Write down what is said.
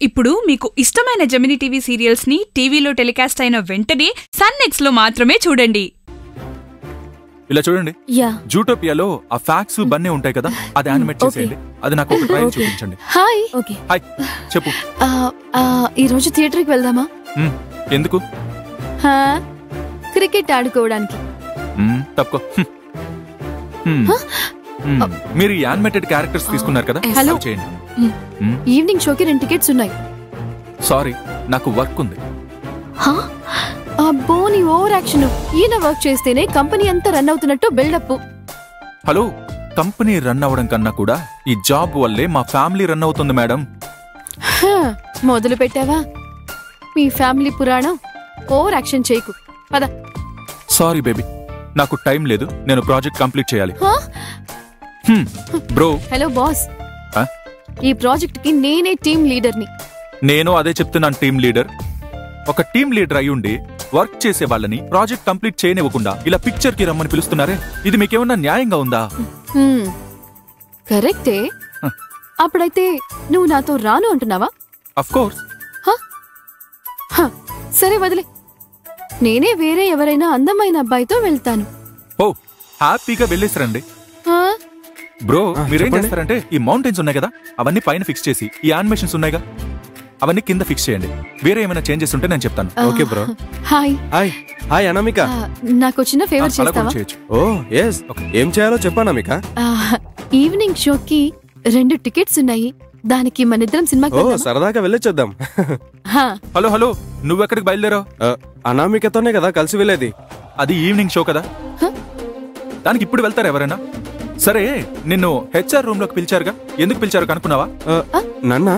ఇప్పుడు మీకు ఇష్టమైన జెమినీ టీవీ సీరియల్స్ ని టీవీలో టెలికాస్ట్ అయిన వెంటనే సన్ నెక్స్ట్ లో మాత్రమే చూడండి. ఇలా చూడండి, జూటోపియాలో ఆ ఫ్యాక్స్ బన్నీ ఉంటాయి కదా, అది యానిమేట్ చేసేయండి. అది నాకు ఒక ట్రైల్ చూపించండి. హాయ్. హాయ్, చెప్పు. ఈ రోజు థియేటర్కి వెళ్దామా? ఎందుకు? క్రికెట్ ఆడుకోవడానికి. తప్పుకో. మీరు యానిమేటెడ్ క్యారెక్టర్స్ తీసుకున్నారు కదా, హలో చేయండి. ఈవినింగ్ షోకి 2 టికెట్స్ ఉన్నాయి. సారీ, నాకు వర్క్ ఉంది. అబ్బో, నీ ఓవర్ యాక్షన్. ఈయన వర్క్ చేస్తేనే కంపెనీ అంతా రన్ అవుతున్నట్టు బిల్డప్. హలో, కంపెనీ రన్ అవ్వడం కన్నా కూడా ఈ జాబ్ వల్లే మా ఫ్యామిలీ రన్ అవుతుంది మేడం. మొదలు పెట్టావా మీ ఫ్యామిలీ పురాణం? ఓవర్ యాక్షన్ చేయకు, పద. సారీ బేబీ, నాకు టైం లేదు, నేను ప్రాజెక్ట్ కంప్లీట్ చేయాలి. బ్రో. హలో బాస్, ఈ ప్రాజెక్ట్ కి నేనే టీమ్ లీడర్ని. నేను అదే చెప్తున్నాను, టీమ్ లీడర్. ఒక టీమ్ లీడర్ అయ్యుండి వర్క్ చేసే వాళ్ళని ప్రాజెక్ట్ కంప్లీట్ చేయనివ్వకుండా ఇలా పిక్చర్ కి రమ్మని పిలుస్తున్నారే, ఇది మీకేమన్నా న్యాయంగా ఉందా? కరెక్టే. అప్పుడైతే నువ్వు నాతో రాను అంటున్నావా? Of course. సరే వదిలే, నేనే వేరే ఎవరైనా అందమైన అబ్బాయితో వెళ్తాను. ఓ, హ్యాపీగా వెళ్ళేసరండి. బ్రో, మీరేం చేస్తారంటే ఈ మౌంటైన్స్ ఉన్నాయి కదా, అవన్నీ పైన ఫిక్స్ చేసి ఈ యానిమేషన్స్ ఉన్నాయిగా, అవన్నీ కింద ఫిక్స్ చేయండి. వేరే ఏమైనా చేంజెస్ ఉంటే నేను చెప్తాను. Okay bro. Hi. Hi. Hi Anamika. నాకు చిన్న ఫేవర్ చేస్తావా? ఓ yes. ఏం చేయాలో చెప్పు అనామిక. ఈవినింగ్ షోకి 2 టికెట్స్ ఉన్నాయి, దానికి మనిద్దరం సినిమాకి వెళ్దామా? సరదాగా వెళ్ళొచ్చేద్దాం. హలో హలో, నువ్వెక్కడికి బయలుదేరావు? అనామికతోనే కదా కలిసి వెళ్ళేది. అది ఈవినింగ్ షో కదా, దానికి ఇప్పుడు వెళ్తారా ఎవరైనా? సరే, నిన్ను HR రూమ్ లోకి పిలిచారుగా, ఎందుకు పిలిచారు కనుక్కున్నావా? నన్నా